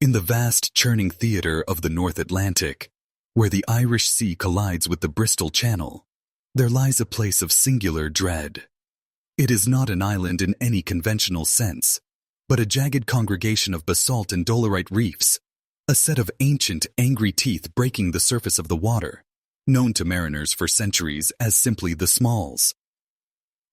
In the vast churning theater of the North Atlantic, where the Irish Sea collides with the Bristol Channel, there lies a place of singular dread. It is not an island in any conventional sense, but a jagged congregation of basalt and dolerite reefs, a set of ancient, angry teeth breaking the surface of the water, known to mariners for centuries as simply the Smalls.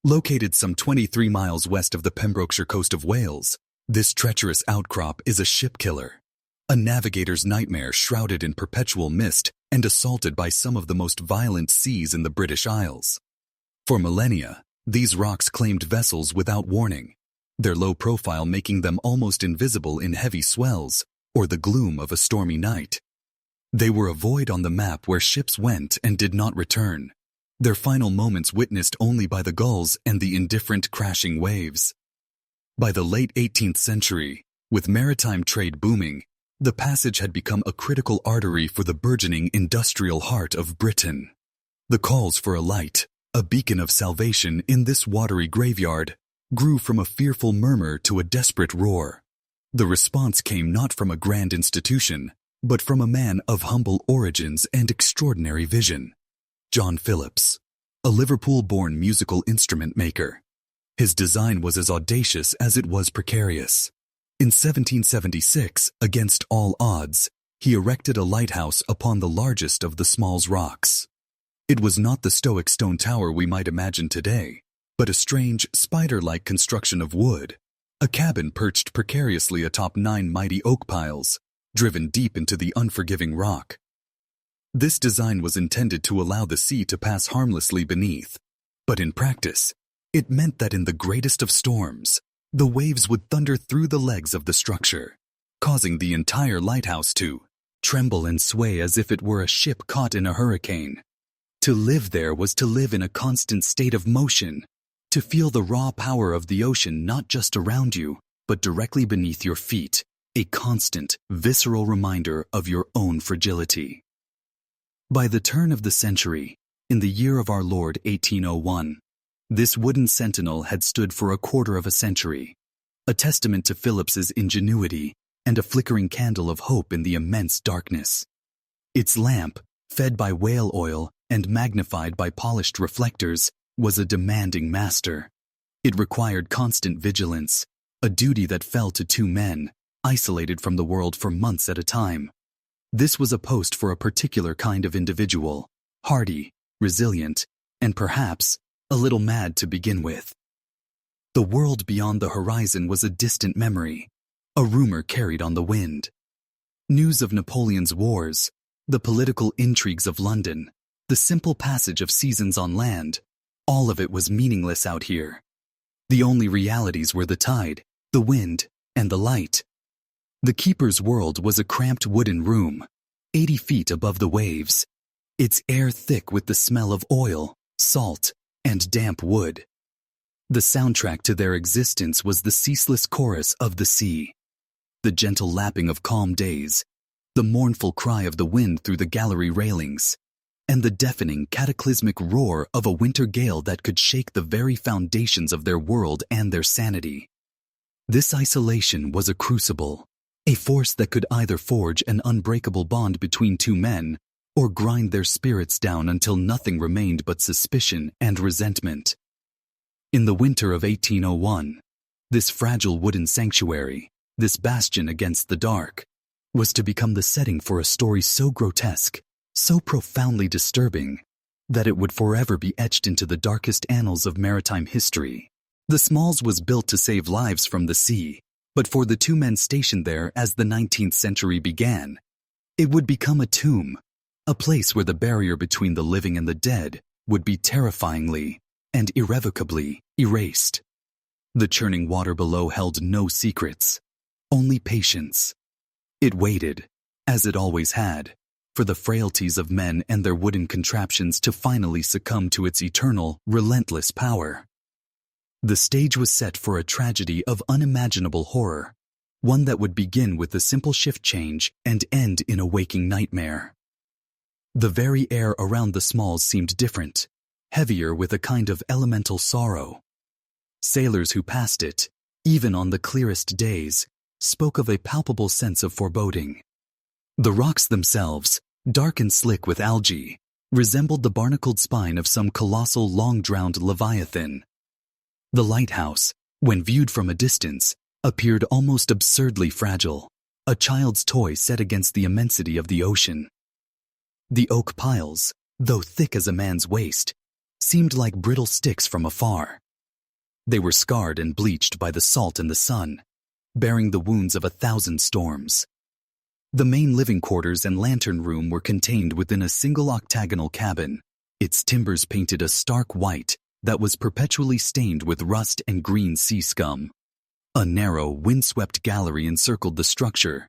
Located some 23 miles west of the Pembrokeshire coast of Wales, this treacherous outcrop is a ship killer, a navigator's nightmare shrouded in perpetual mist and assaulted by some of the most violent seas in the British Isles. For millennia, these rocks claimed vessels without warning, their low profile making them almost invisible in heavy swells or the gloom of a stormy night. They were a void on the map where ships went and did not return, their final moments witnessed only by the gulls and the indifferent crashing waves. By the late 18th century, with maritime trade booming, the passage had become a critical artery for the burgeoning industrial heart of Britain. The calls for a light, a beacon of salvation in this watery graveyard, grew from a fearful murmur to a desperate roar. The response came not from a grand institution, but from a man of humble origins and extraordinary vision. John Phillips, a Liverpool-born musical instrument maker. His design was as audacious as it was precarious. In 1776, against all odds, he erected a lighthouse upon the largest of the Smalls Rocks. It was not the stoic stone tower we might imagine today, but a strange, spider-like construction of wood, a cabin perched precariously atop 9 mighty oak piles, driven deep into the unforgiving rock. This design was intended to allow the sea to pass harmlessly beneath, but in practice, it meant that in the greatest of storms, the waves would thunder through the legs of the structure, causing the entire lighthouse to tremble and sway as if it were a ship caught in a hurricane. To live there was to live in a constant state of motion, to feel the raw power of the ocean not just around you, but directly beneath your feet, a constant, visceral reminder of your own fragility. By the turn of the century, in the year of our Lord 1801, this wooden sentinel had stood for a quarter of a century, a testament to Phillips's ingenuity and a flickering candle of hope in the immense darkness. Its lamp, fed by whale oil and magnified by polished reflectors, was a demanding master. It required constant vigilance, a duty that fell to 2 men, isolated from the world for months at a time. This was a post for a particular kind of individual, hardy, resilient, and perhaps a little mad to begin with. The world beyond the horizon was a distant memory, a rumor carried on the wind. News of Napoleon's wars, the political intrigues of London, the simple passage of seasons on land, all of it was meaningless out here. The only realities were the tide, the wind, and the light. The keeper's world was a cramped wooden room, 80 feet above the waves, its air thick with the smell of oil, salt, and damp wood. The soundtrack to their existence was the ceaseless chorus of the sea, the gentle lapping of calm days, the mournful cry of the wind through the gallery railings, and the deafening, cataclysmic roar of a winter gale that could shake the very foundations of their world and their sanity. This isolation was a crucible, a force that could either forge an unbreakable bond between 2 men or grind their spirits down until nothing remained but suspicion and resentment. In the winter of 1801, this fragile wooden sanctuary, this bastion against the dark, was to become the setting for a story so grotesque, so profoundly disturbing, that it would forever be etched into the darkest annals of maritime history. The Smalls was built to save lives from the sea, but for the 2 men stationed there as the 19th century began, it would become a tomb, a place where the barrier between the living and the dead would be terrifyingly and irrevocably erased. The churning water below held no secrets, only patience. It waited, as it always had, for the frailties of men and their wooden contraptions to finally succumb to its eternal, relentless power. The stage was set for a tragedy of unimaginable horror, one that would begin with a simple shift change and end in a waking nightmare. The very air around the Smalls seemed different, heavier with a kind of elemental sorrow. Sailors who passed it, even on the clearest days, spoke of a palpable sense of foreboding. The rocks themselves, dark and slick with algae, resembled the barnacled spine of some colossal long-drowned leviathan. The lighthouse, when viewed from a distance, appeared almost absurdly fragile, a child's toy set against the immensity of the ocean. The oak piles, though thick as a man's waist, seemed like brittle sticks from afar. They were scarred and bleached by the salt and the sun, bearing the wounds of 1,000 storms. The main living quarters and lantern room were contained within a single octagonal cabin, its timbers painted a stark white that was perpetually stained with rust and green sea scum. A narrow, windswept gallery encircled the structure,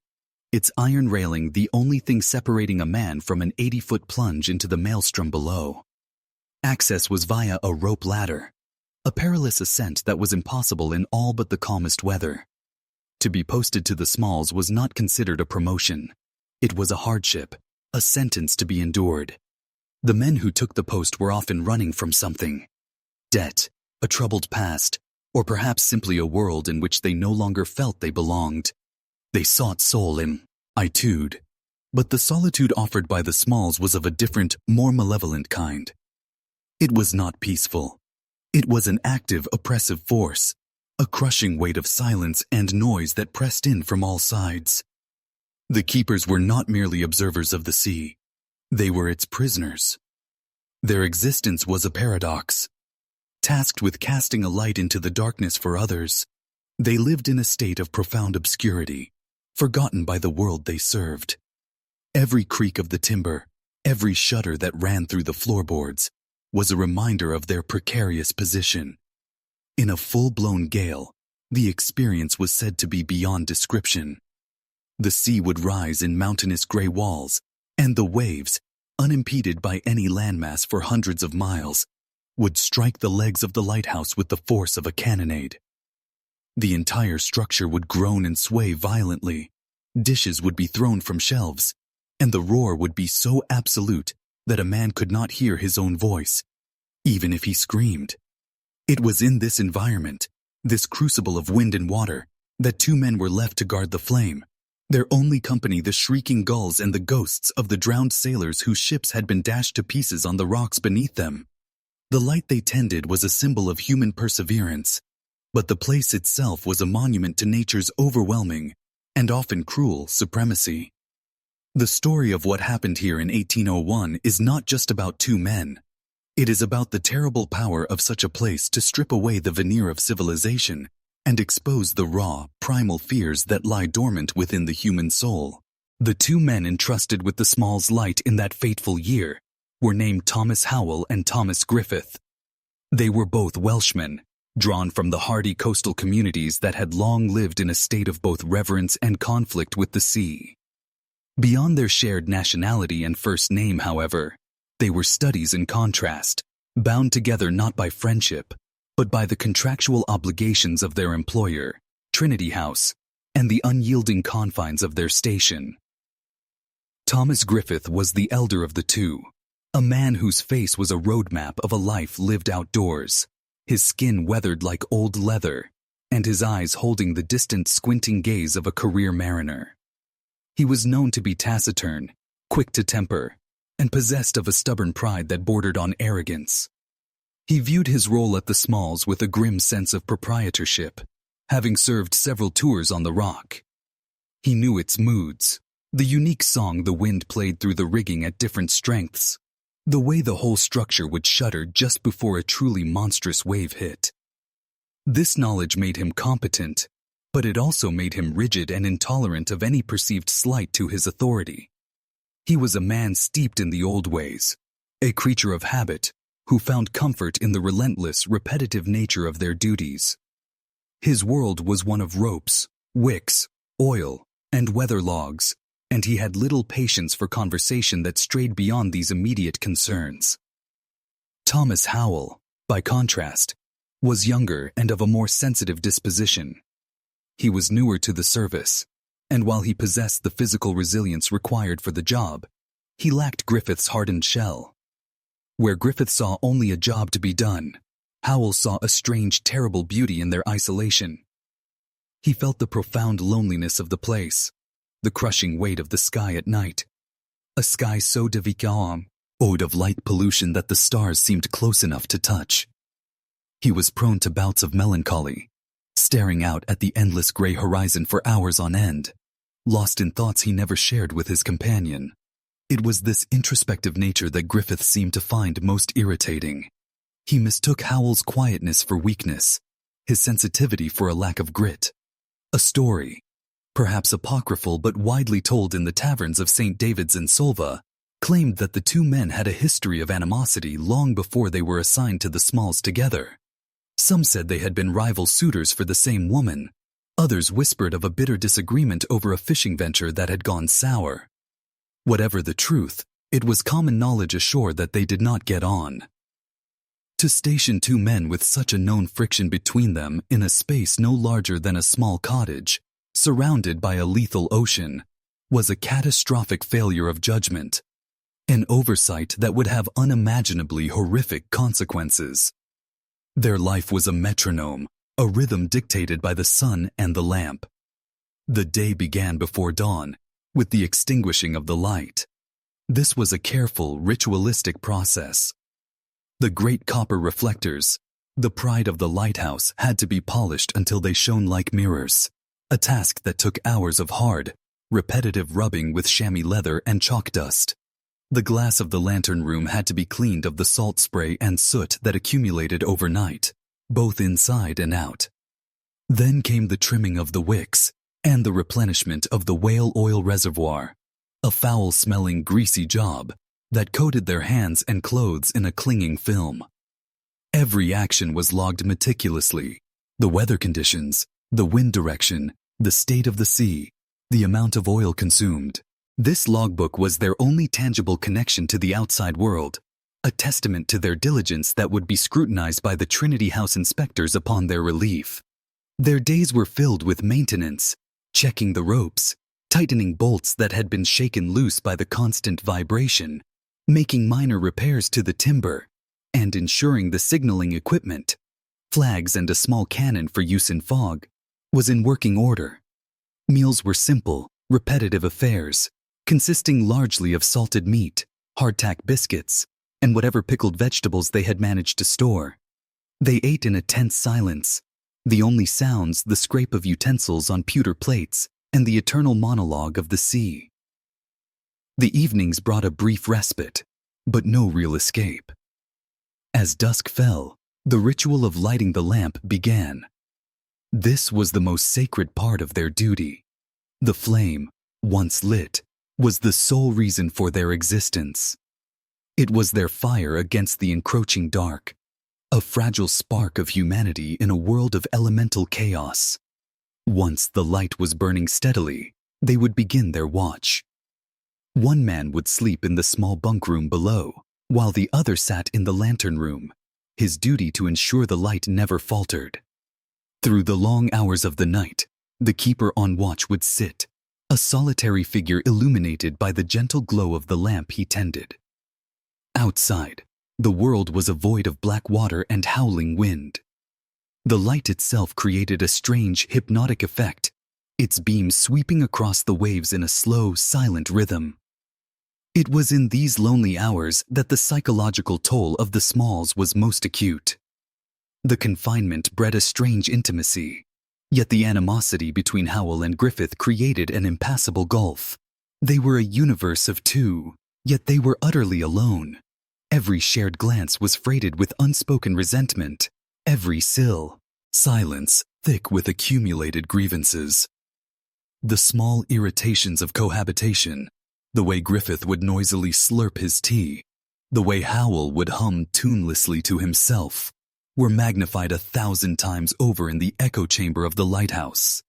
its iron railing the only thing separating a man from an 80-foot plunge into the maelstrom below. Access was via a rope ladder, a perilous ascent that was impossible in all but the calmest weather. To be posted to the Smalls was not considered a promotion. It was a hardship, a sentence to be endured. The men who took the post were often running from something. Debt, a troubled past, or perhaps simply a world in which they no longer felt they belonged. They sought soul in itude, but the solitude offered by the Smalls was of a different, more malevolent kind. It was not peaceful. It was an active, oppressive force, a crushing weight of silence and noise that pressed in from all sides. The keepers were not merely observers of the sea. They were its prisoners. Their existence was a paradox. Tasked with casting a light into the darkness for others, they lived in a state of profound obscurity, forgotten by the world they served. Every creak of the timber, every shudder that ran through the floorboards, was a reminder of their precarious position. In a full-blown gale, the experience was said to be beyond description. The sea would rise in mountainous gray walls, and the waves, unimpeded by any landmass for hundreds of miles, would strike the legs of the lighthouse with the force of a cannonade. The entire structure would groan and sway violently. Dishes would be thrown from shelves, and the roar would be so absolute that a man could not hear his own voice, even if he screamed. It was in this environment, this crucible of wind and water, that two men were left to guard the flame, their only company the shrieking gulls and the ghosts of the drowned sailors whose ships had been dashed to pieces on the rocks beneath them. The light they tended was a symbol of human perseverance, but the place itself was a monument to nature's overwhelming, and often cruel, supremacy. The story of what happened here in 1801 is not just about two men. It is about the terrible power of such a place to strip away the veneer of civilization and expose the raw, primal fears that lie dormant within the human soul. The two men entrusted with the Smalls light in that fateful year were named Thomas Howell and Thomas Griffith. They were both Welshmen, drawn from the hardy coastal communities that had long lived in a state of both reverence and conflict with the sea. Beyond their shared nationality and first name, however, they were studies in contrast, bound together not by friendship, but by the contractual obligations of their employer, Trinity House, and the unyielding confines of their station. Thomas Griffith was the elder of the two, a man whose face was a roadmap of a life lived outdoors, his skin weathered like old leather, and his eyes holding the distant squinting gaze of a career mariner. He was known to be taciturn, quick to temper, and possessed of a stubborn pride that bordered on arrogance. He viewed his role at the Smalls with a grim sense of proprietorship, having served several tours on the Rock. He knew its moods, the unique song the wind played through the rigging at different strengths, the way the whole structure would shudder just before a truly monstrous wave hit. This knowledge made him competent, but it also made him rigid and intolerant of any perceived slight to his authority. He was a man steeped in the old ways, a creature of habit, who found comfort in the relentless, repetitive nature of their duties. His world was one of ropes, wicks, oil, and weather logs, and he had little patience for conversation that strayed beyond these immediate concerns. Thomas Howell, by contrast, was younger and of a more sensitive disposition. He was newer to the service, and while he possessed the physical resilience required for the job, he lacked Griffith's hardened shell. Where Griffith saw only a job to be done, Howell saw a strange, terrible beauty in their isolation. He felt the profound loneliness of the place, the crushing weight of the sky at night, a sky so dévicant, owed of light pollution that the stars seemed close enough to touch. He was prone to bouts of melancholy, staring out at the endless gray horizon for hours on end, lost in thoughts he never shared with his companion. It was this introspective nature that Griffith seemed to find most irritating. He mistook Howell's quietness for weakness, his sensitivity for a lack of grit. A story, perhaps apocryphal but widely told in the taverns of St. David's and Solva, claimed that the two men had a history of animosity long before they were assigned to the Smalls together. Some said they had been rival suitors for the same woman. Others whispered of a bitter disagreement over a fishing venture that had gone sour. Whatever the truth, it was common knowledge ashore that they did not get on. To station two men with such a known friction between them in a space no larger than a small cottage, surrounded by a lethal ocean, was a catastrophic failure of judgment, an oversight that would have unimaginably horrific consequences. Their life was a metronome, a rhythm dictated by the sun and the lamp. The day began before dawn, with the extinguishing of the light. This was a careful, ritualistic process. The great copper reflectors, the pride of the lighthouse, had to be polished until they shone like mirrors, a task that took hours of hard, repetitive rubbing with chamois leather and chalk dust. The glass of the lantern room had to be cleaned of the salt spray and soot that accumulated overnight, both inside and out. Then came the trimming of the wicks and the replenishment of the whale oil reservoir, a foul-smelling, greasy job that coated their hands and clothes in a clinging film. Every action was logged meticulously: the weather conditions, the wind direction, the state of the sea, the amount of oil consumed. This logbook was their only tangible connection to the outside world, a testament to their diligence that would be scrutinized by the Trinity House inspectors upon their relief. Their days were filled with maintenance, checking the ropes, tightening bolts that had been shaken loose by the constant vibration, making minor repairs to the timber, and ensuring the signaling equipment, flags and a small cannon for use in fog, was in working order. Meals were simple, repetitive affairs, consisting largely of salted meat, hardtack biscuits, and whatever pickled vegetables they had managed to store. They ate in a tense silence, the only sounds the scrape of utensils on pewter plates and the eternal monologue of the sea. The evenings brought a brief respite, but no real escape. As dusk fell, the ritual of lighting the lamp began. This was the most sacred part of their duty. The flame, once lit, was the sole reason for their existence. It was their fire against the encroaching dark, a fragile spark of humanity in a world of elemental chaos. Once the light was burning steadily, they would begin their watch. One man would sleep in the small bunk room below, while the other sat in the lantern room, his duty to ensure the light never faltered. Through the long hours of the night, the keeper on watch would sit, a solitary figure illuminated by the gentle glow of the lamp he tended. Outside, the world was a void of black water and howling wind. The light itself created a strange, hypnotic effect, its beams sweeping across the waves in a slow, silent rhythm. It was in these lonely hours that the psychological toll of the Smalls was most acute. The confinement bred a strange intimacy, yet the animosity between Howell and Griffith created an impassable gulf. They were a universe of two, yet they were utterly alone. Every shared glance was freighted with unspoken resentment, every silence thick with accumulated grievances. The small irritations of cohabitation, the way Griffith would noisily slurp his tea, the way Howell would hum tunelessly to himself, were magnified 1,000 times over in the echo chamber of the lighthouse.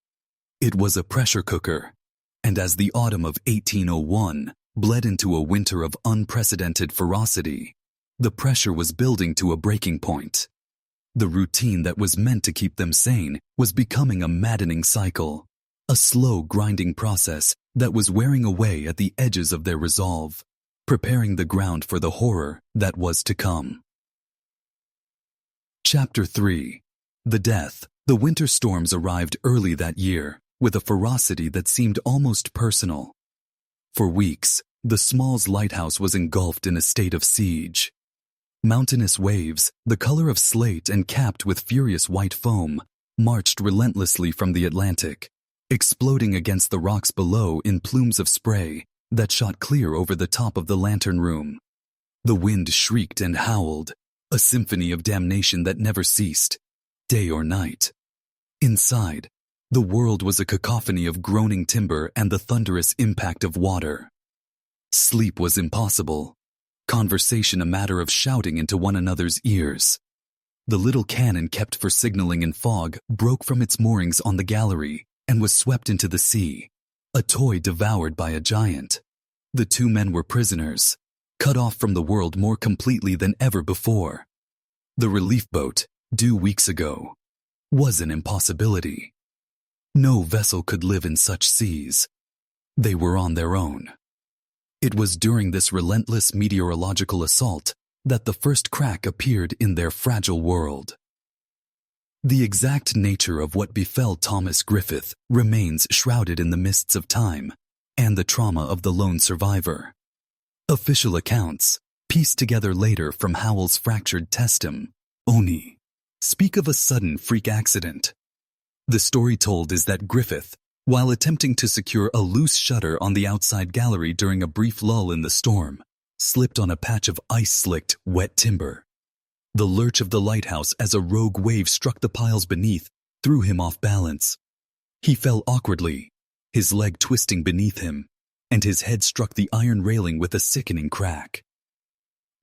It was a pressure cooker, and as the autumn of 1801 bled into a winter of unprecedented ferocity, the pressure was building to a breaking point. The routine that was meant to keep them sane was becoming a maddening cycle, a slow grinding process that was wearing away at the edges of their resolve, preparing the ground for the horror that was to come. Chapter 3. The Death The winter storms arrived early that year, with a ferocity that seemed almost personal. For weeks, the Smalls lighthouse was engulfed in a state of siege. Mountainous waves, the color of slate and capped with furious white foam, marched relentlessly from the Atlantic, exploding against the rocks below in plumes of spray that shot clear over the top of the lantern room. The wind shrieked and howled, a symphony of damnation that never ceased, day or night. Inside, the world was a cacophony of groaning timber and the thunderous impact of water. Sleep was impossible, conversation a matter of shouting into one another's ears. The little cannon kept for signaling in fog broke from its moorings on the gallery and was swept into the sea, a toy devoured by a giant. The two men were prisoners, cut off from the world more completely than ever before. The relief boat, due weeks ago, was an impossibility. No vessel could live in such seas. They were on their own. It was during this relentless meteorological assault that the first crack appeared in their fragile world. The exact nature of what befell Thomas Griffith remains shrouded in the mists of time and the trauma of the lone survivor. Official accounts, pieced together later from Howell's fractured testimony, speak of a sudden freak accident. The story told is that Griffith, while attempting to secure a loose shutter on the outside gallery during a brief lull in the storm, slipped on a patch of ice-slicked, wet timber. The lurch of the lighthouse as a rogue wave struck the piles beneath threw him off balance. He fell awkwardly, his leg twisting beneath him, and his head struck the iron railing with a sickening crack.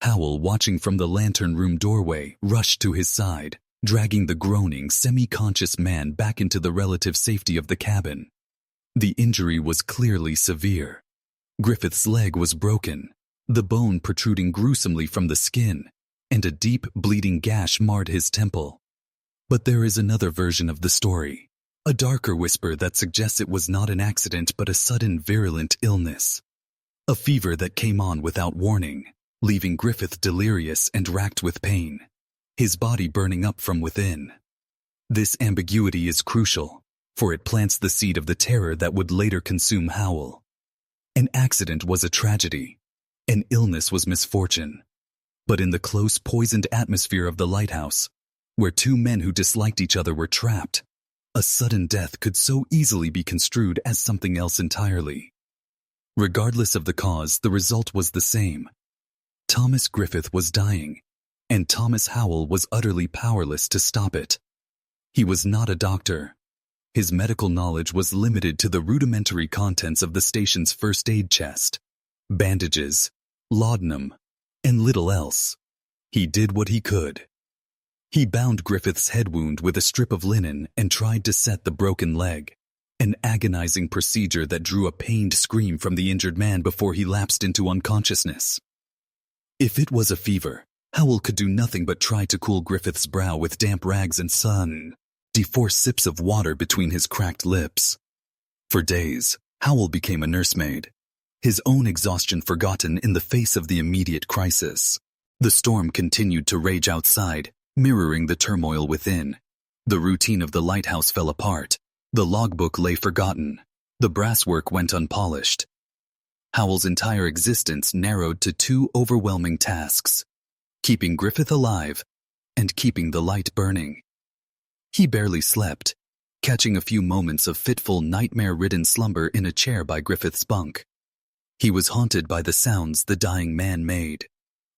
Howell, watching from the lantern room doorway, rushed to his side, dragging the groaning, semi-conscious man back into the relative safety of the cabin. The injury was clearly severe. Griffith's leg was broken, the bone protruding gruesomely from the skin, and a deep, bleeding gash marred his temple. But there is another version of the story, a darker whisper that suggests it was not an accident but a sudden virulent illness. A fever that came on without warning, leaving Griffith delirious and racked with pain, his body burning up from within. This ambiguity is crucial, for it plants the seed of the terror that would later consume Howell. An accident was a tragedy. An illness was misfortune. But in the close, poisoned atmosphere of the lighthouse, where two men who disliked each other were trapped, a sudden death could so easily be construed as something else entirely. Regardless of the cause, the result was the same. Thomas Griffith was dying, and Thomas Howell was utterly powerless to stop it. He was not a doctor. His medical knowledge was limited to the rudimentary contents of the station's first aid chest, bandages, laudanum, and little else. He did what he could. He bound Griffith's head wound with a strip of linen and tried to set the broken leg, an agonizing procedure that drew a pained scream from the injured man before he lapsed into unconsciousness. If it was a fever, Howell could do nothing but try to cool Griffith's brow with damp rags and force sips of water between his cracked lips. For days, Howell became a nursemaid, his own exhaustion forgotten in the face of the immediate crisis. The storm continued to rage outside, mirroring the turmoil within. The routine of the lighthouse fell apart. The logbook lay forgotten. The brasswork went unpolished. Howell's entire existence narrowed to two overwhelming tasks: keeping Griffith alive and keeping the light burning. He barely slept, catching a few moments of fitful, nightmare-ridden slumber in a chair by Griffith's bunk. He was haunted by the sounds the dying man made,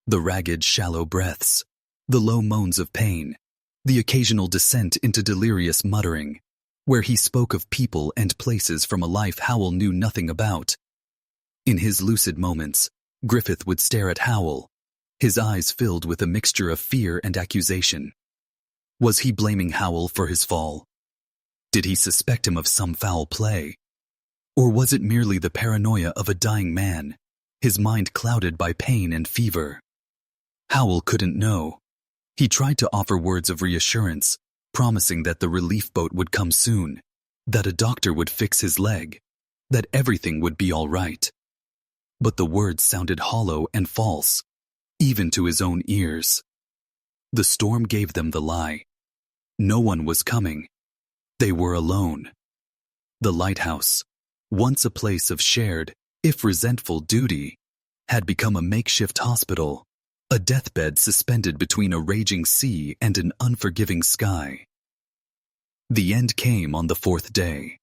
the ragged, shallow breaths, the low moans of pain, the occasional descent into delirious muttering, where he spoke of people and places from a life Howell knew nothing about. In his lucid moments, Griffith would stare at Howell, his eyes filled with a mixture of fear and accusation. Was he blaming Howell for his fall? Did he suspect him of some foul play? Or was it merely the paranoia of a dying man, his mind clouded by pain and fever? Howell couldn't know. He tried to offer words of reassurance, promising that the relief boat would come soon, that a doctor would fix his leg, that everything would be all right. But the words sounded hollow and false, even to his own ears. The storm gave them the lie. No one was coming, They were alone. The lighthouse, once a place of shared, if resentful duty, had become a makeshift hospital, a deathbed suspended between a raging sea and an unforgiving sky. The end came on the fourth day.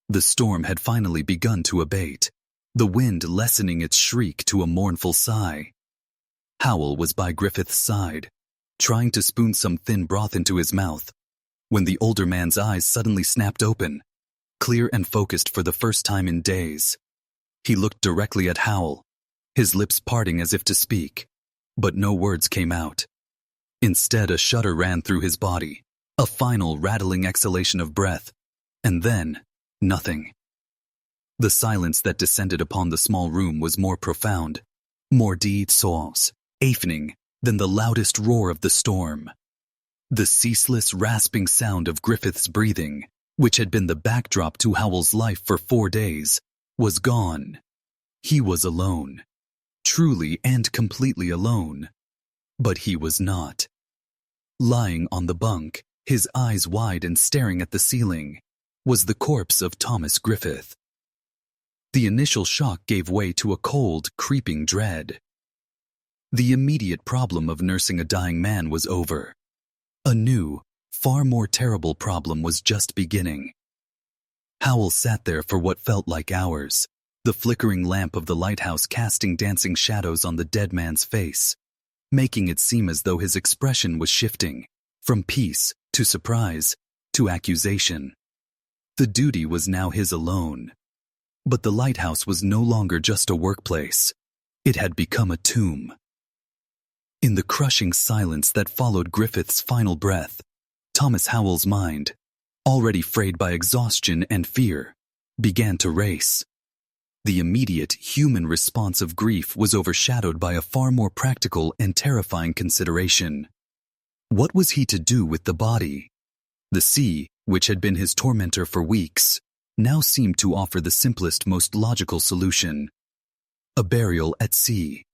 The storm had finally begun to abate, the wind lessening its shriek to a mournful sigh. Howell was by Griffith's side, trying to spoon some thin broth into his mouth, when the older man's eyes suddenly snapped open, clear and focused for the first time in days. He looked directly at Howell, his lips parting as if to speak, but no words came out. Instead, a shudder ran through his body, a final rattling exhalation of breath, and then, nothing. The silence that descended upon the small room was more profound, more source, evening, than the loudest roar of the storm. The ceaseless rasping sound of Griffith's breathing, which had been the backdrop to Howell's life for 4 days, was gone. He was alone. Truly and completely alone. But he was not. Lying on the bunk, his eyes wide and staring at the ceiling, was the corpse of Thomas Griffith. The initial shock gave way to a cold, creeping dread. The immediate problem of nursing a dying man was over. A new, far more terrible problem was just beginning. Howell sat there for what felt like hours, the flickering lamp of the lighthouse casting dancing shadows on the dead man's face, making it seem as though his expression was shifting, from peace to surprise to accusation. The duty was now his alone. But the lighthouse was no longer just a workplace. It had become a tomb. In the crushing silence that followed Griffith's final breath, Thomas Howell's mind, already frayed by exhaustion and fear, began to race. The immediate human response of grief was overshadowed by a far more practical and terrifying consideration. What was he to do with the body? The sea, which had been his tormentor for weeks, now seemed to offer the simplest, most logical solution. A burial at sea.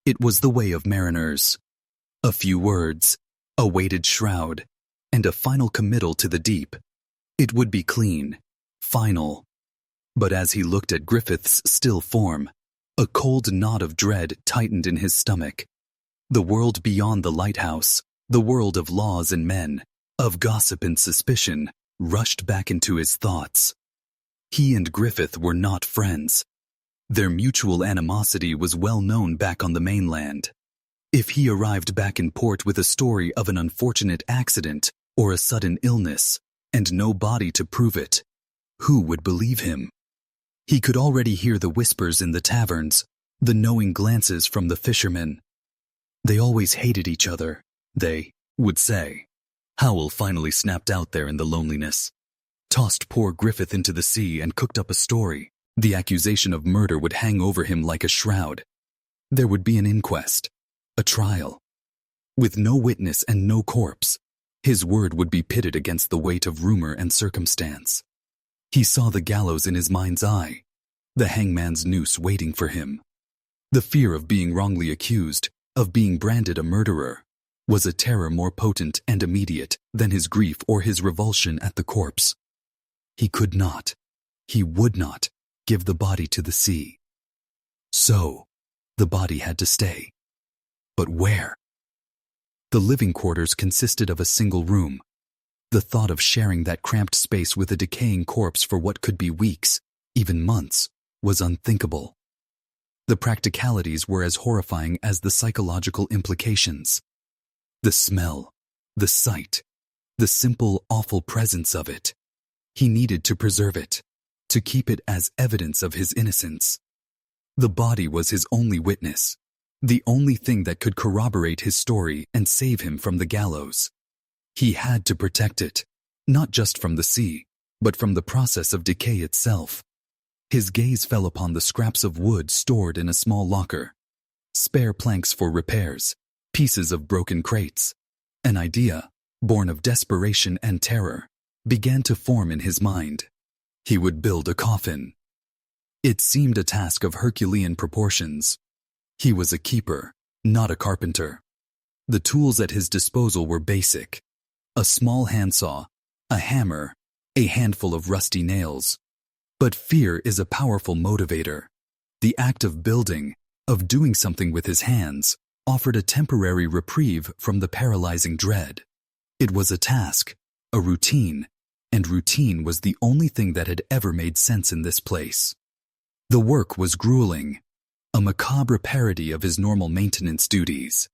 It was the way of mariners. A few words, a weighted shroud, and a final committal to the deep. It would be clean, final. But as he looked at Griffith's still form, a cold knot of dread tightened in his stomach. The world beyond the lighthouse, the world of laws and men, of gossip and suspicion, rushed back into his thoughts. He and Griffith were not friends. Their mutual animosity was well known back on the mainland. If he arrived back in port with a story of an unfortunate accident or a sudden illness, and no body to prove it, who would believe him? He could already hear the whispers in the taverns, the knowing glances from the fishermen. They always hated each other, they would say. Howell finally snapped out there in the loneliness, tossed poor Griffith into the sea and cooked up a story. The accusation of murder would hang over him like a shroud. There would be an inquest, a trial. With no witness and no corpse, his word would be pitted against the weight of rumor and circumstance. He saw the gallows in his mind's eye, the hangman's noose waiting for him. The fear of being wrongly accused, of being branded a murderer, was a terror more potent and immediate than his grief or his revulsion at the corpse. He could not, he would not, give the body to the sea. So, the body had to stay. But where? The living quarters consisted of a single room. The thought of sharing that cramped space with a decaying corpse for what could be weeks, even months, was unthinkable. The practicalities were as horrifying as the psychological implications. The smell, the sight, the simple, awful presence of it. He needed to preserve it, to keep it as evidence of his innocence. The body was his only witness, the only thing that could corroborate his story and save him from the gallows. He had to protect it, not just from the sea, but from the process of decay itself. His gaze fell upon the scraps of wood stored in a small locker, spare planks for repairs, pieces of broken crates. An idea, born of desperation and terror, began to form in his mind. He would build a coffin. It seemed a task of Herculean proportions. He was a keeper, not a carpenter. The tools at his disposal were basic: a small handsaw, a hammer, a handful of rusty nails. But fear is a powerful motivator. The act of building, of doing something with his hands, offered a temporary reprieve from the paralyzing dread. It was a task, a routine, and routine was the only thing that had ever made sense in this place. The work was grueling, a macabre parody of his normal maintenance duties.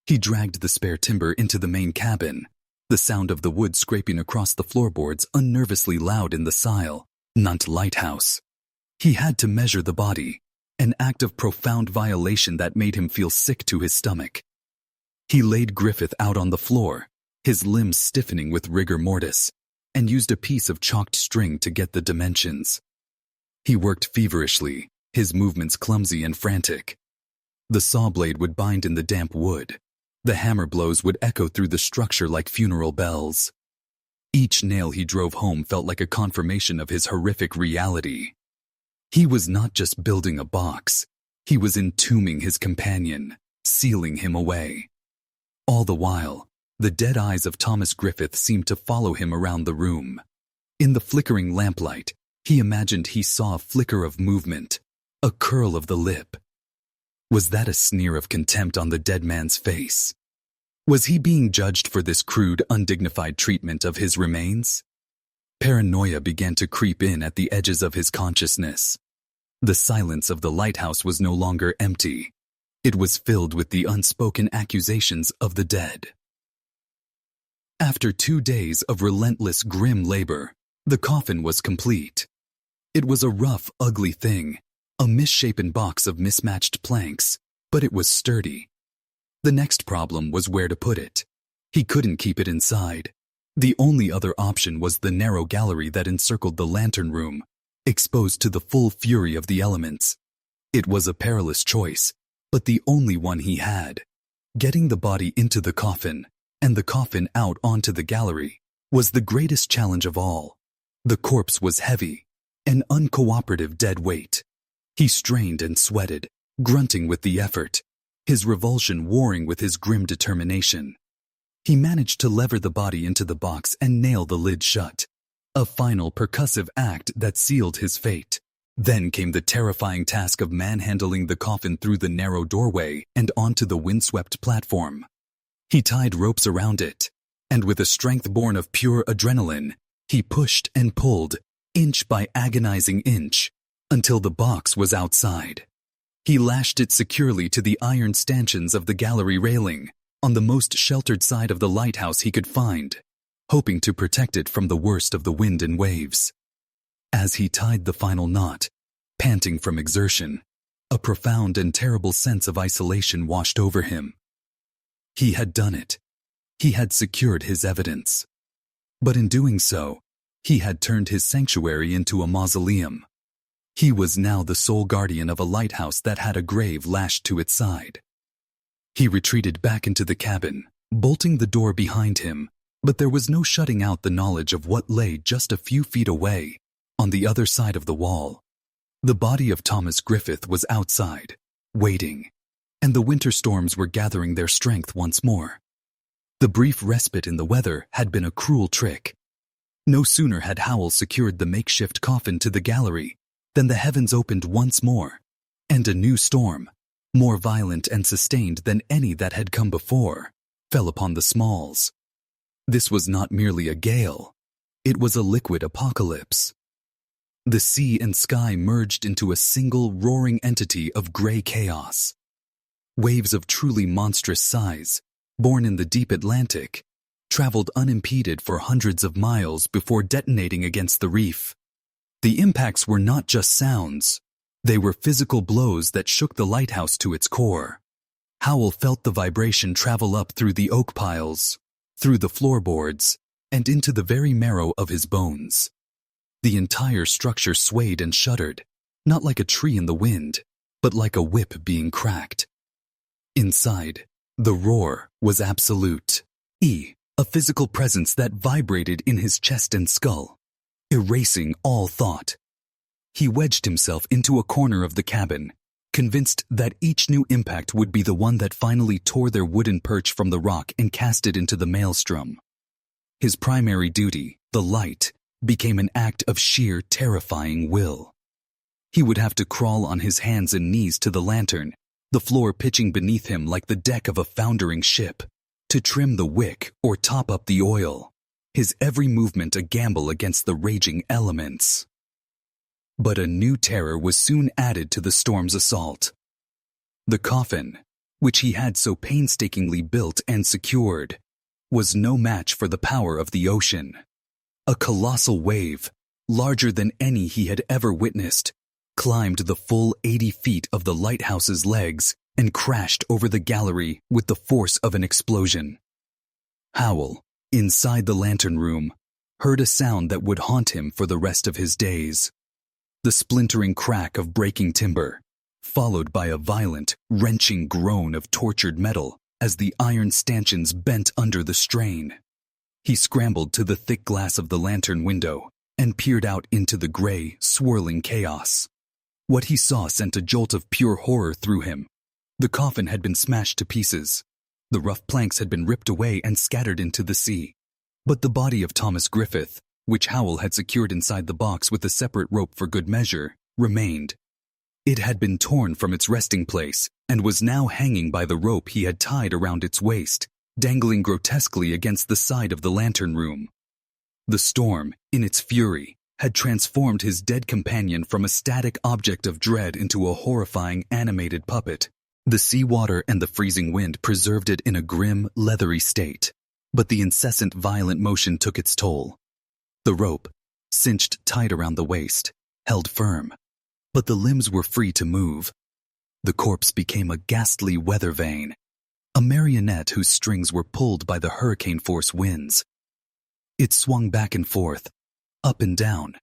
He dragged the spare timber into the main cabin, the sound of the wood scraping across the floorboards unnervously loud in the sile, not Lighthouse. He had to measure the body, an act of profound violation that made him feel sick to his stomach. He laid Griffith out on the floor, his limbs stiffening with rigor mortis, and used a piece of chalked string to get the dimensions. He worked feverishly, his movements clumsy and frantic. The saw blade would bind in the damp wood. The hammer blows would echo through the structure like funeral bells. Each nail he drove home felt like a confirmation of his horrific reality. He was not just building a box, he was entombing his companion, sealing him away. All the while, the dead eyes of Thomas Griffith seemed to follow him around the room. In the flickering lamplight, he imagined he saw a flicker of movement, a curl of the lip. Was that a sneer of contempt on the dead man's face? Was he being judged for this crude, undignified treatment of his remains? Paranoia began to creep in at the edges of his consciousness. The silence of the lighthouse was no longer empty. It was filled with the unspoken accusations of the dead. After 2 days of relentless, grim labor, the coffin was complete. It was a rough, ugly thing, a misshapen box of mismatched planks, but it was sturdy. The next problem was where to put it. He couldn't keep it inside. The only other option was the narrow gallery that encircled the lantern room, exposed to the full fury of the elements. It was a perilous choice, but the only one he had. Getting the body into the coffin, and the coffin out onto the gallery, was the greatest challenge of all. The corpse was heavy, an uncooperative dead weight. He strained and sweated, grunting with the effort, his revulsion warring with his grim determination. He managed to lever the body into the box and nail the lid shut, a final percussive act that sealed his fate. Then came the terrifying task of manhandling the coffin through the narrow doorway and onto the windswept platform. He tied ropes around it, and with a strength born of pure adrenaline, he pushed and pulled, inch by agonizing inch, until the box was outside. He lashed it securely to the iron stanchions of the gallery railing, on the most sheltered side of the lighthouse he could find, hoping to protect it from the worst of the wind and waves. As he tied the final knot, panting from exertion, a profound and terrible sense of isolation washed over him. He had done it. He had secured his evidence. But in doing so, he had turned his sanctuary into a mausoleum. He was now the sole guardian of a lighthouse that had a grave lashed to its side. He retreated back into the cabin, bolting the door behind him, but there was no shutting out the knowledge of what lay just a few feet away, on the other side of the wall. The body of Thomas Griffith was outside, waiting, and the winter storms were gathering their strength once more. The brief respite in the weather had been a cruel trick. No sooner had Howell secured the makeshift coffin to the gallery than the heavens opened once more, and a new storm, more violent and sustained than any that had come before, fell upon the Smalls. This was not merely a gale, it was a liquid apocalypse. The sea and sky merged into a single roaring entity of gray chaos. Waves of truly monstrous size, born in the deep Atlantic, traveled unimpeded for hundreds of miles before detonating against the reef. The impacts were not just sounds. They were physical blows that shook the lighthouse to its core. Howell felt the vibration travel up through the oak piles, through the floorboards, and into the very marrow of his bones. The entire structure swayed and shuddered, not like a tree in the wind, but like a whip being cracked. Inside, the roar was absolute. A physical presence that vibrated in his chest and skull, erasing all thought. He wedged himself into a corner of the cabin, convinced that each new impact would be the one that finally tore their wooden perch from the rock and cast it into the maelstrom. His primary duty, the light, became an act of sheer terrifying will. He would have to crawl on his hands and knees to the lantern, the floor pitching beneath him like the deck of a foundering ship, to trim the wick or top up the oil, his every movement a gamble against the raging elements. But a new terror was soon added to the storm's assault. The coffin, which he had so painstakingly built and secured, was no match for the power of the ocean. A colossal wave, larger than any he had ever witnessed, climbed the full 80 feet of the lighthouse's legs and crashed over the gallery with the force of an explosion. Howell, inside the lantern room, heard a sound that would haunt him for the rest of his days. The splintering crack of breaking timber, followed by a violent, wrenching groan of tortured metal as the iron stanchions bent under the strain. He scrambled to the thick glass of the lantern window and peered out into the gray, swirling chaos. What he saw sent a jolt of pure horror through him. The coffin had been smashed to pieces. The rough planks had been ripped away and scattered into the sea. But the body of Thomas Griffith, which Howell had secured inside the box with a separate rope for good measure, remained. It had been torn from its resting place and was now hanging by the rope he had tied around its waist, dangling grotesquely against the side of the lantern room. The storm, in its fury, had transformed his dead companion from a static object of dread into a horrifying animated puppet. The seawater and the freezing wind preserved it in a grim, leathery state, but the incessant violent motion took its toll. The rope, cinched tight around the waist, held firm, but the limbs were free to move. The corpse became a ghastly weather vane, a marionette whose strings were pulled by the hurricane-force winds. It swung back and forth, up and down,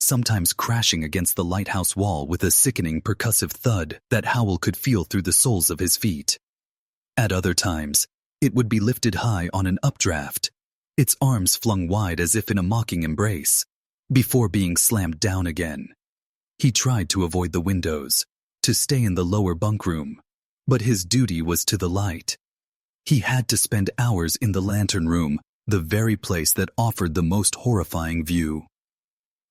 sometimes crashing against the lighthouse wall with a sickening percussive thud that Howell could feel through the soles of his feet. At other times, it would be lifted high on an updraft, its arms flung wide as if in a mocking embrace, before being slammed down again. He tried to avoid the windows, to stay in the lower bunkroom, but his duty was to the light. He had to spend hours in the lantern room, the very place that offered the most horrifying view.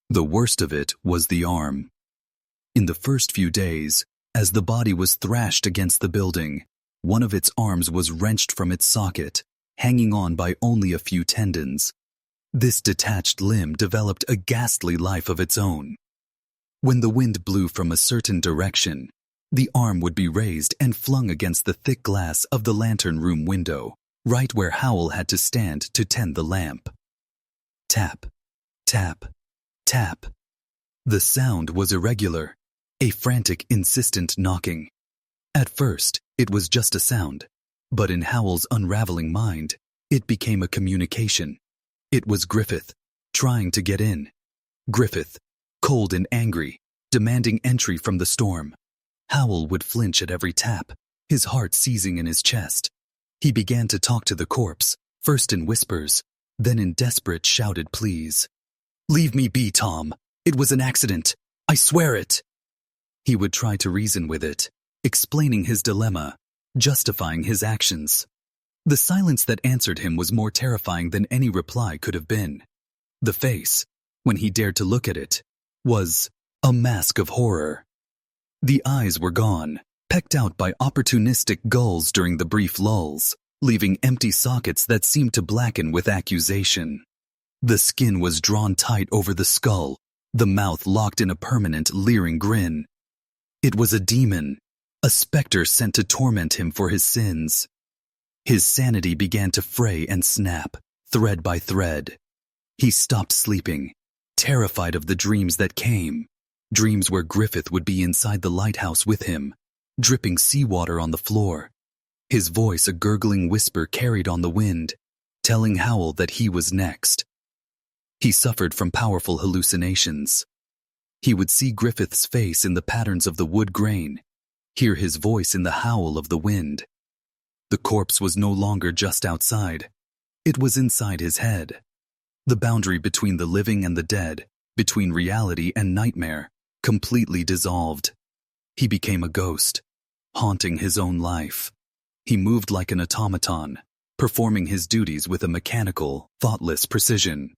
The worst of it was the arm. In the first few days, as the body was thrashed against the building, one of its arms was wrenched from its socket, hanging on by only a few tendons. This detached limb developed a ghastly life of its own. When the wind blew from a certain direction, the arm would be raised and flung against the thick glass of the lantern room window, right where Howell had to stand to tend the lamp. Tap, tap, tap. The sound was irregular, a frantic, insistent knocking. At first, it was just a sound, but in Howell's unraveling mind, it became a communication. It was Griffith, trying to get in. Griffith, cold and angry, demanding entry from the storm. Howell would flinch at every tap, his heart seizing in his chest. He began to talk to the corpse, first in whispers, then in desperate shouted pleas. "Leave me be, Tom. It was an accident. I swear it." He would try to reason with it, explaining his dilemma, justifying his actions. The silence that answered him was more terrifying than any reply could have been. The face, when he dared to look at it, was a mask of horror. The eyes were gone, pecked out by opportunistic gulls during the brief lulls, leaving empty sockets that seemed to blacken with accusation. The skin was drawn tight over the skull, the mouth locked in a permanent, leering grin. It was a demon, a specter sent to torment him for his sins. His sanity began to fray and snap, thread by thread. He stopped sleeping, terrified of the dreams that came. Dreams where Griffith would be inside the lighthouse with him, dripping seawater on the floor. His voice a gurgling whisper carried on the wind, telling Howell that he was next. He suffered from powerful hallucinations. He would see Griffith's face in the patterns of the wood grain, hear his voice in the howl of the wind. The corpse was no longer just outside. It was inside his head. The boundary between the living and the dead, between reality and nightmare, completely dissolved. He became a ghost, haunting his own life. He moved like an automaton, performing his duties with a mechanical, thoughtless precision.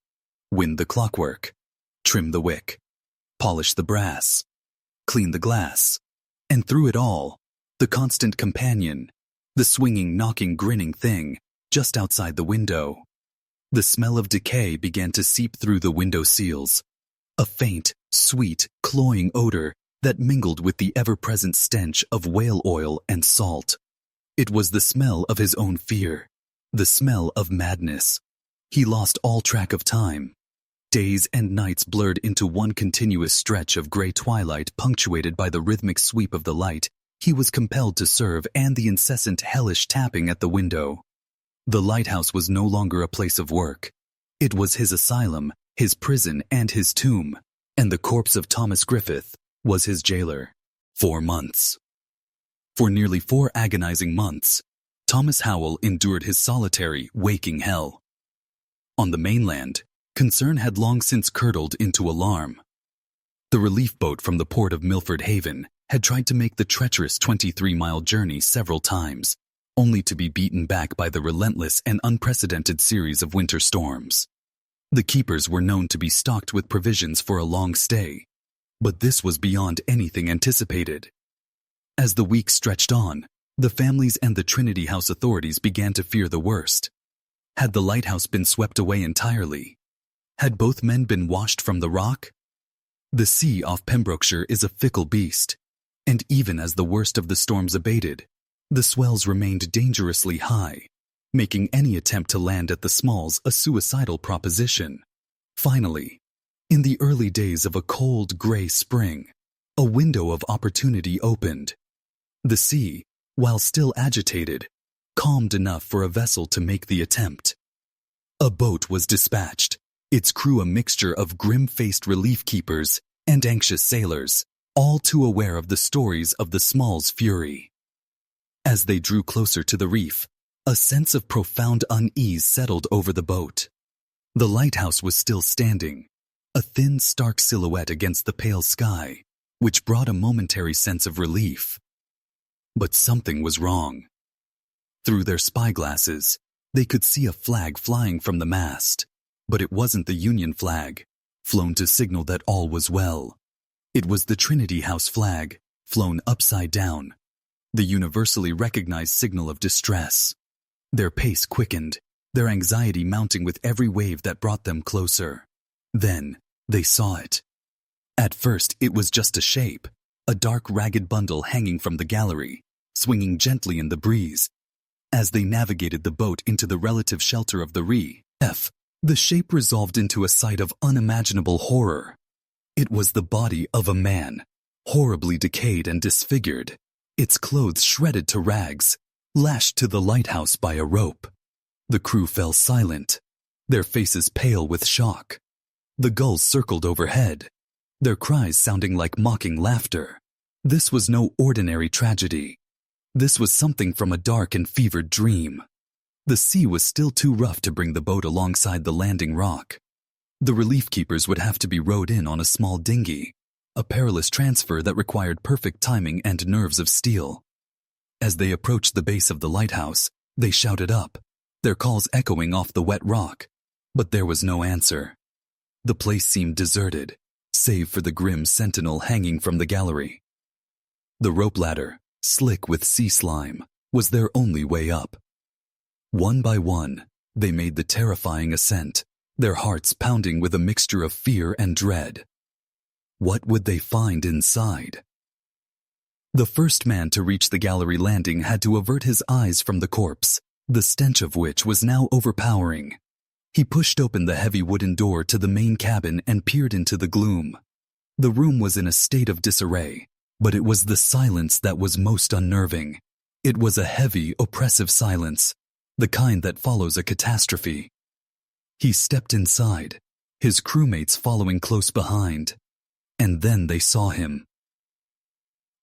Wind the clockwork, trim the wick, polish the brass, clean the glass, and through it all, the constant companion, the swinging, knocking, grinning thing just outside the window. The smell of decay began to seep through the window seals, a faint, sweet, cloying odor that mingled with the ever-present stench of whale oil and salt. It was the smell of his own fear, the smell of madness. He lost all track of time. Days and nights blurred into one continuous stretch of gray twilight punctuated by the rhythmic sweep of the light he was compelled to serve and the incessant hellish tapping at the window. The lighthouse was no longer a place of work. It was his asylum, his prison, and his tomb, and the corpse of Thomas Griffith was his jailer. 4 months. For nearly 4 agonizing months, Thomas Howell endured his solitary, waking hell. On the mainland, concern had long since curdled into alarm. The relief boat from the port of Milford Haven had tried to make the treacherous 23-mile journey several times, only to be beaten back by the relentless and unprecedented series of winter storms. The keepers were known to be stocked with provisions for a long stay, but this was beyond anything anticipated. As the weeks stretched on, the families and the Trinity House authorities began to fear the worst. Had the lighthouse been swept away entirely? Had both men been washed from the rock? The sea off Pembrokeshire is a fickle beast, and even as the worst of the storms abated, the swells remained dangerously high, making any attempt to land at the Smalls a suicidal proposition. Finally, in the early days of a cold, gray spring, a window of opportunity opened. The sea, while still agitated, calmed enough for a vessel to make the attempt. A boat was dispatched, its crew a mixture of grim-faced relief keepers and anxious sailors, all too aware of the stories of the Smalls' fury. As they drew closer to the reef, a sense of profound unease settled over the boat. The lighthouse was still standing, a thin, stark silhouette against the pale sky, which brought a momentary sense of relief. But something was wrong. Through their spyglasses, they could see a flag flying from the mast, but it wasn't the Union flag, flown to signal that all was well. It was the Trinity House flag, flown upside down, the universally recognized signal of distress. Their pace quickened, their anxiety mounting with every wave that brought them closer. Then, they saw it. At first, it was just a shape, a dark, ragged bundle hanging from the gallery, swinging gently in the breeze. As they navigated the boat into the relative shelter of the reef, the shape resolved into a sight of unimaginable horror. It was the body of a man, horribly decayed and disfigured, its clothes shredded to rags, lashed to the lighthouse by a rope. The crew fell silent, their faces pale with shock. The gulls circled overhead, their cries sounding like mocking laughter. This was no ordinary tragedy. This was something from a dark and fevered dream. The sea was still too rough to bring the boat alongside the landing rock. The relief keepers would have to be rowed in on a small dinghy, a perilous transfer that required perfect timing and nerves of steel. As they approached the base of the lighthouse, they shouted up, their calls echoing off the wet rock, but there was no answer. The place seemed deserted, save for the grim sentinel hanging from the gallery. The rope ladder, slick with sea slime, was their only way up. One by one, they made the terrifying ascent, their hearts pounding with a mixture of fear and dread. What would they find inside? The first man to reach the gallery landing had to avert his eyes from the corpse, the stench of which was now overpowering. He pushed open the heavy wooden door to the main cabin and peered into the gloom. The room was in a state of disarray, but it was the silence that was most unnerving. It was a heavy, oppressive silence, the kind that follows a catastrophe. He stepped inside, his crewmates following close behind, and then they saw him.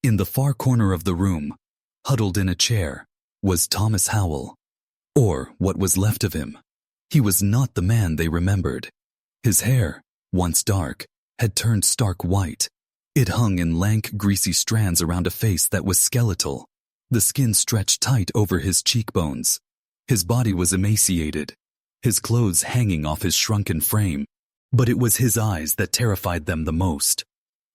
In the far corner of the room, huddled in a chair, was Thomas Howell, or what was left of him. He was not the man they remembered. His hair, once dark, had turned stark white. It hung in lank, greasy strands around a face that was skeletal. The skin stretched tight over his cheekbones. His body was emaciated, his clothes hanging off his shrunken frame, But it was his eyes that terrified them the most.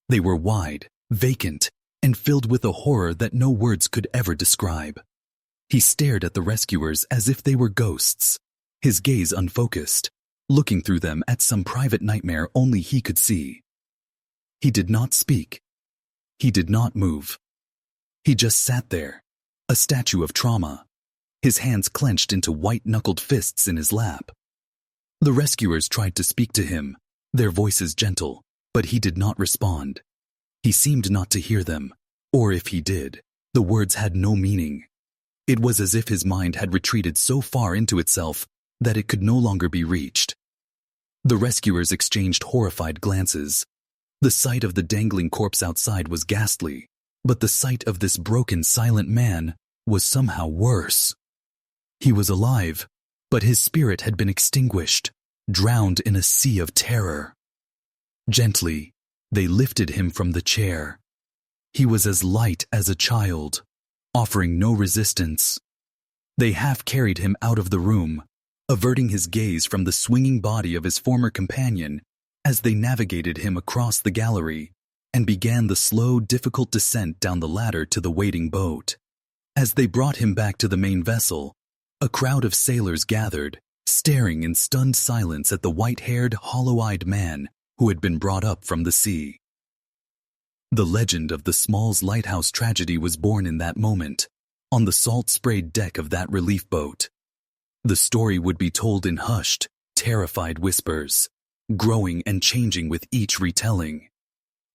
They were wide, vacant, and filled with a horror that no words could ever describe. He stared at the rescuers as if they were ghosts, his gaze unfocused, looking through them at some private nightmare only he could see. He did not speak. He did not move. He just sat there, a statue of trauma, his hands clenched into white-knuckled fists in his lap. The rescuers tried to speak to him, their voices gentle, but he did not respond. He seemed not to hear them, or if he did, the words had no meaning. It was as if his mind had retreated so far into itself that it could no longer be reached. The rescuers exchanged horrified glances. The sight of the dangling corpse outside was ghastly, but the sight of this broken, silent man was somehow worse. He was alive, but his spirit had been extinguished, drowned in a sea of terror. Gently, they lifted him from the chair. He was as light as a child, offering no resistance. They half carried him out of the room, averting his gaze from the swinging body of his former companion as they navigated him across the gallery and began the slow, difficult descent down the ladder to the waiting boat. As they brought him back to the main vessel, a crowd of sailors gathered, staring in stunned silence at the white-haired, hollow-eyed man who had been brought up from the sea. The legend of the Smalls Lighthouse tragedy was born in that moment, on the salt-sprayed deck of that relief boat. The story would be told in hushed, terrified whispers, growing and changing with each retelling.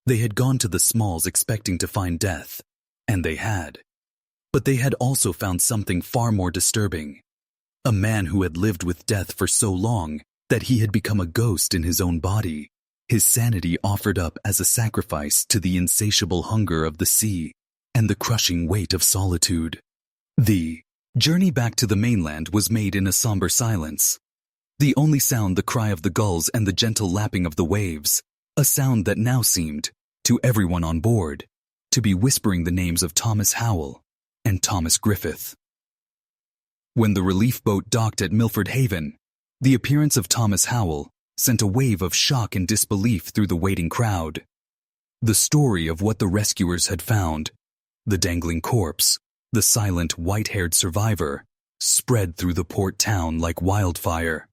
They had gone to the Smalls expecting to find death, and they had. But they had also found something far more disturbing. A man who had lived with death for so long that he had become a ghost in his own body, his sanity offered up as a sacrifice to the insatiable hunger of the sea and the crushing weight of solitude. The journey back to the mainland was made in a somber silence. The only sound the cry of the gulls and the gentle lapping of the waves, a sound that now seemed, to everyone on board, to be whispering the names of Thomas Howell and Thomas Griffith. When the relief boat docked at Milford Haven, the appearance of Thomas Howell sent a wave of shock and disbelief through the waiting crowd. The story of what the rescuers had found, the dangling corpse, the silent white-haired survivor, spread through the port town like wildfire.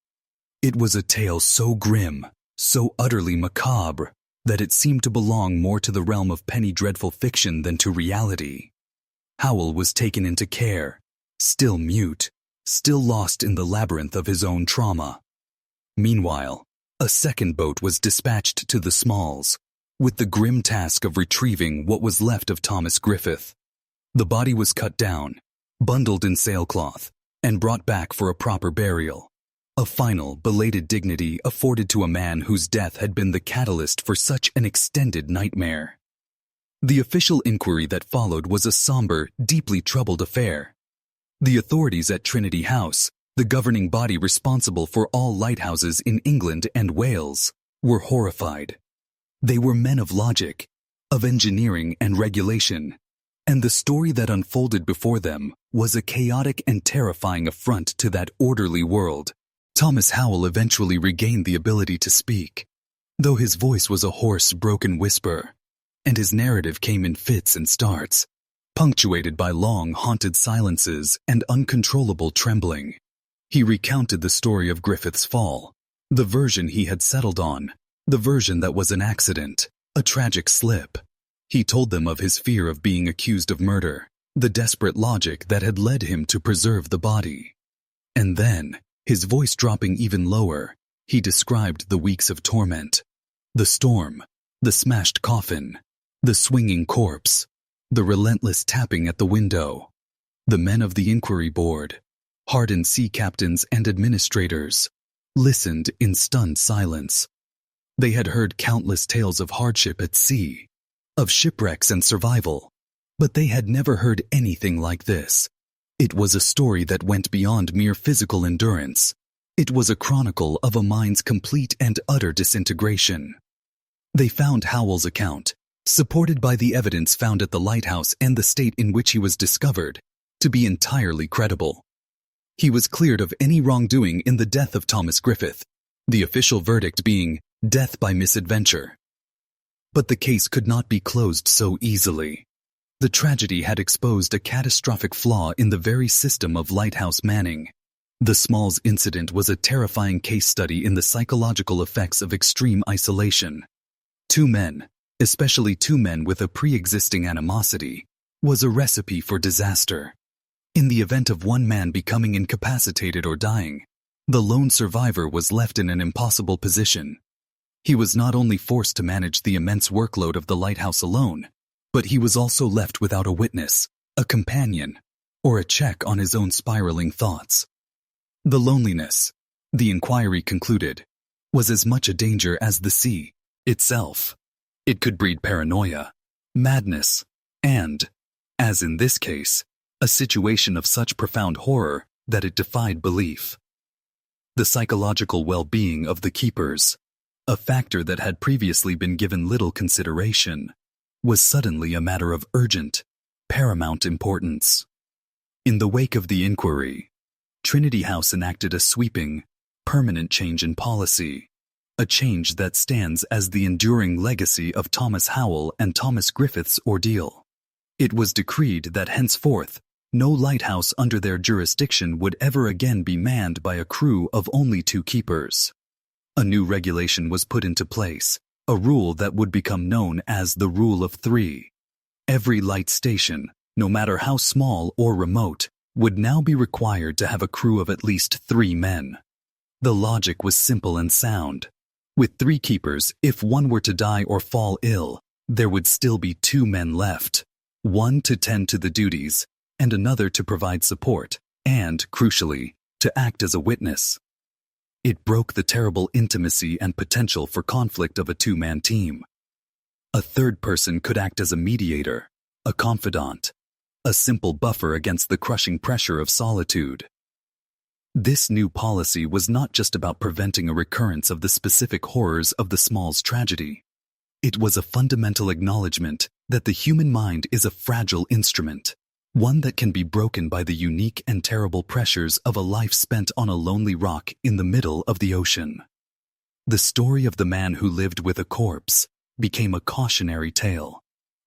It was a tale so grim, so utterly macabre, that it seemed to belong more to the realm of penny dreadful fiction than to reality. Howell was taken into care, still mute, still lost in the labyrinth of his own trauma. Meanwhile, a second boat was dispatched to the Smalls, with the grim task of retrieving what was left of Thomas Griffith. The body was cut down, bundled in sailcloth, and brought back for a proper burial. A final, belated dignity afforded to a man whose death had been the catalyst for such an extended nightmare. The official inquiry that followed was a somber, deeply troubled affair. The authorities at Trinity House, the governing body responsible for all lighthouses in England and Wales, were horrified. They were men of logic, of engineering and regulation, and the story that unfolded before them was a chaotic and terrifying affront to that orderly world. Thomas Howell eventually regained the ability to speak, though his voice was a hoarse, broken whisper, and his narrative came in fits and starts, punctuated by long, haunted silences and uncontrollable trembling. He recounted the story of Griffith's fall, the version he had settled on, the version that was an accident, a tragic slip. He told them of his fear of being accused of murder, the desperate logic that had led him to preserve the body. And then, his voice dropping even lower, he described the weeks of torment, the storm, the smashed coffin, the swinging corpse, the relentless tapping at the window. The men of the inquiry board, hardened sea captains and administrators, listened in stunned silence. They had heard countless tales of hardship at sea, of shipwrecks and survival, but they had never heard anything like this. It was a story that went beyond mere physical endurance. It was a chronicle of a mind's complete and utter disintegration. They found Howell's account, supported by the evidence found at the lighthouse and the state in which he was discovered, to be entirely credible. He was cleared of any wrongdoing in the death of Thomas Griffith, the official verdict being death by misadventure. But the case could not be closed so easily. The tragedy had exposed a catastrophic flaw in the very system of Lighthouse manning. The Smalls incident was a terrifying case study in the psychological effects of extreme isolation. Two men, especially two men with a pre-existing animosity, was a recipe for disaster. In the event of one man becoming incapacitated or dying, the lone survivor was left in an impossible position. He was not only forced to manage the immense workload of the lighthouse alone, but he was also left without a witness, a companion, or a check on his own spiraling thoughts. The loneliness, the inquiry concluded, was as much a danger as the sea itself. It could breed paranoia, madness, and, as in this case, a situation of such profound horror that it defied belief. The psychological well-being of the keepers, a factor that had previously been given little consideration, was suddenly a matter of urgent, paramount importance. In the wake of the inquiry, Trinity House enacted a sweeping, permanent change in policy, a change that stands as the enduring legacy of Thomas Howell and Thomas Griffith's ordeal. It was decreed that henceforth, no lighthouse under their jurisdiction would ever again be manned by a crew of only 2 keepers. A new regulation was put into place, a rule that would become known as the Rule of 3. Every light station, no matter how small or remote, would now be required to have a crew of at least 3 men. The logic was simple and sound. With 3 keepers, if one were to die or fall ill, there would still be 2 men left, one to tend to the duties, and another to provide support, and, crucially, to act as a witness. It broke the terrible intimacy and potential for conflict of a 2-man team. A third person could act as a mediator, a confidant, a simple buffer against the crushing pressure of solitude. This new policy was not just about preventing a recurrence of the specific horrors of the Smalls tragedy. It was a fundamental acknowledgement that the human mind is a fragile instrument, one that can be broken by the unique and terrible pressures of a life spent on a lonely rock in the middle of the ocean. The story of the man who lived with a corpse became a cautionary tale,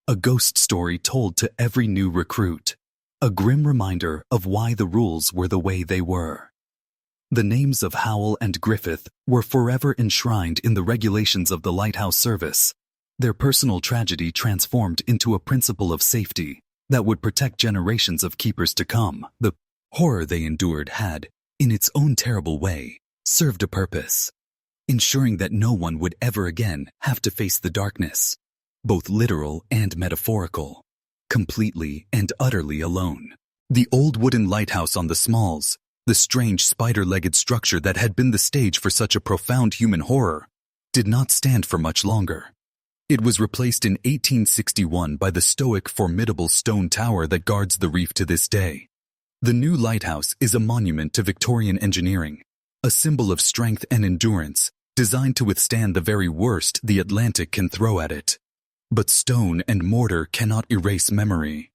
a ghost story told to every new recruit, a grim reminder of why the rules were the way they were. The names of Howell and Griffith were forever enshrined in the regulations of the Lighthouse Service, their personal tragedy transformed into a principle of safety that would protect generations of keepers to come. The horror they endured had, in its own terrible way, served a purpose, ensuring that no one would ever again have to face the darkness, both literal and metaphorical, completely and utterly alone. The old wooden lighthouse on the Smalls, the strange spider-legged structure that had been the stage for such a profound human horror, did not stand for much longer. It was replaced in 1861 by the stoic, formidable stone tower that guards the reef to this day. The new lighthouse is a monument to Victorian engineering, a symbol of strength and endurance, designed to withstand the very worst the Atlantic can throw at it. But stone and mortar cannot erase memory.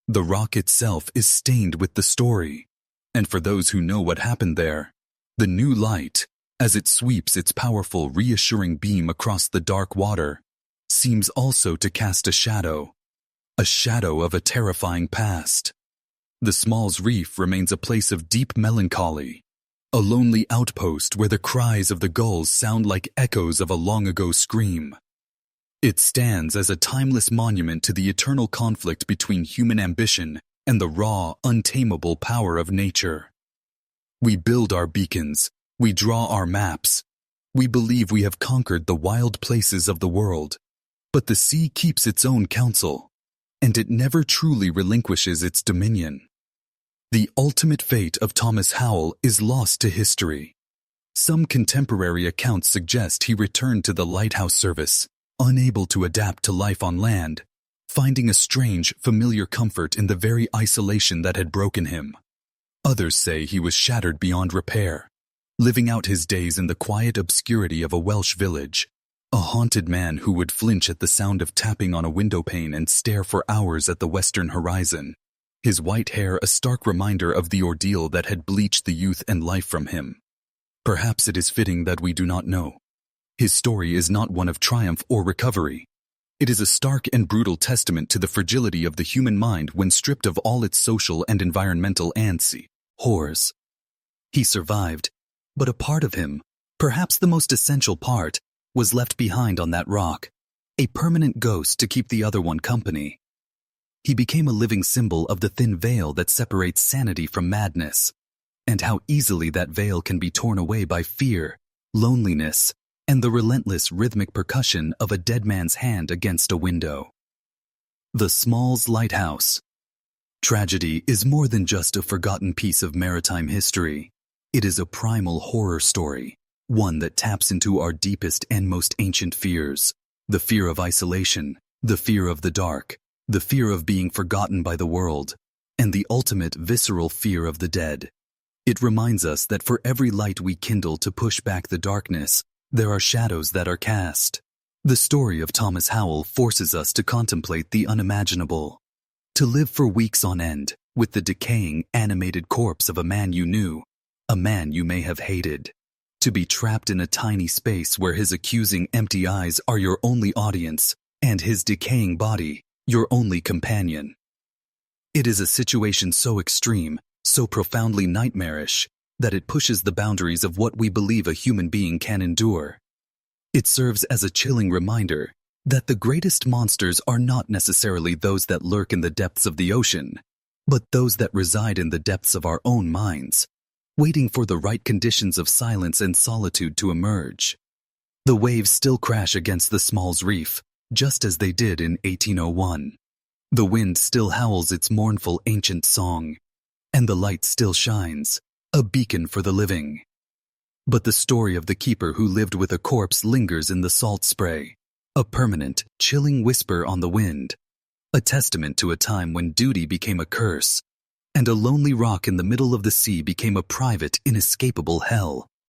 The rock itself is stained with the story, and for those who know what happened there, the new light, as it sweeps its powerful, reassuring beam across the dark water, seems also to cast a shadow of a terrifying past. The Smalls Reef remains a place of deep melancholy, a lonely outpost where the cries of the gulls sound like echoes of a long-ago scream. It stands as a timeless monument to the eternal conflict between human ambition and the raw, untamable power of nature. We build our beacons, we draw our maps, we believe we have conquered the wild places of the world. But the sea keeps its own counsel, and it never truly relinquishes its dominion. The ultimate fate of Thomas Howell is lost to history. Some contemporary accounts suggest he returned to the lighthouse service, unable to adapt to life on land, finding a strange, familiar comfort in the very isolation that had broken him. Others say he was shattered beyond repair, living out his days in the quiet obscurity of a Welsh village, a haunted man who would flinch at the sound of tapping on a windowpane and stare for hours at the western horizon, his white hair a stark reminder of the ordeal that had bleached the youth and life from him. Perhaps it is fitting that we do not know. His story is not one of triumph or recovery. It is a stark and brutal testament to the fragility of the human mind when stripped of all its social and environmental horrors. He survived, but a part of him, perhaps the most essential part, was left behind on that rock, a permanent ghost to keep the other one company. He became a living symbol of the thin veil that separates sanity from madness, and how easily that veil can be torn away by fear, loneliness, and the relentless rhythmic percussion of a dead man's hand against a window. The Smalls Lighthouse. Tragedy is more than just a forgotten piece of maritime history. It is a primal horror story, one that taps into our deepest and most ancient fears, the fear of isolation, the fear of the dark, the fear of being forgotten by the world, and the ultimate visceral fear of the dead. It reminds us that for every light we kindle to push back the darkness, there are shadows that are cast. The story of Thomas Howell forces us to contemplate the unimaginable. To live for weeks on end with the decaying, animated corpse of a man you knew, a man you may have hated. To be trapped in a tiny space where his accusing empty eyes are your only audience and his decaying body your only companion. It is a situation so extreme, so profoundly nightmarish, that it pushes the boundaries of what we believe a human being can endure. It serves as a chilling reminder that the greatest monsters are not necessarily those that lurk in the depths of the ocean, but those that reside in the depths of our own minds, waiting for the right conditions of silence and solitude to emerge. The waves still crash against the Smalls Reef, just as they did in 1801. The wind still howls its mournful ancient song, and the light still shines, a beacon for the living. But the story of the keeper who lived with a corpse lingers in the salt spray, a permanent, chilling whisper on the wind, a testament to a time when duty became a curse, and a lonely rock in the middle of the sea became a private, inescapable hell.